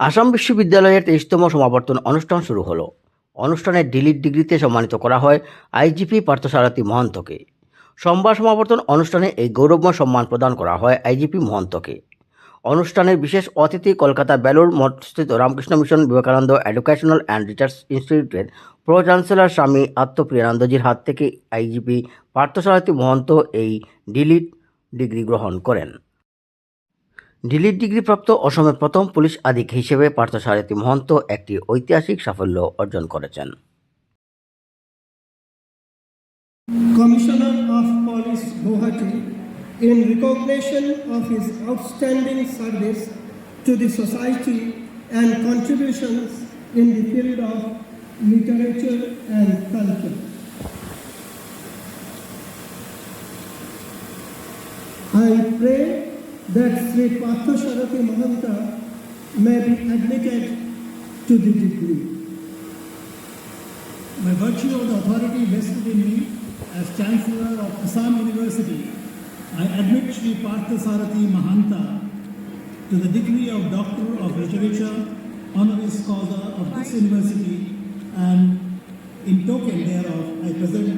আসাম বিশ্ববিদ্যালয়ের 23তম সমাবর্তন অনুষ্ঠান শুরু হলো। অনুষ্ঠানে ডিলিট ডিগ্রিতে সম্মানিত করা হয় আইজিপি পার্থসারথী মহন্তকে। সোমবার সমাবর্তন অনুষ্ঠানে এই গৌরবময় সম্মান প্রদান করা হয় আইজিপি মহন্তকে। অনুষ্ঠানের বিশেষ অতিথি কলকাতা বেলুড় মঠস্থিত Ramakrishna Mission Vivekananda Educational and Research ইনস্টিটিউটের প্রো চ্যান্সেলর স্বামী আত্মপ্রিয়ানন্দজির হাত থেকে আইজিপি পার্থসারথী মহন্ত এই ডিলিট ডিগ্রি গ্রহণ করেন। ডিলিট ডিগ্রিপ্রাপ্ত অসমের প্রথম পুলিশ আধিক হিসেবে পার্থসারথী মহন্ত একটি ঐতিহাসিক সাফল্য অর্জন করেছেন। Commissioner of Police Guwahati, in recognition of his outstanding service to the society and contributions in the field of literature and culture. I pray that Sri Parthasarathi Mahanta may be admitted to the degree. By virtue of the authority vested in me as Chancellor of Assam University, I admit Sri Parthasarathi Mahanta to the degree of Doctor of Literature, honoris causa of this university, and in token thereof, I present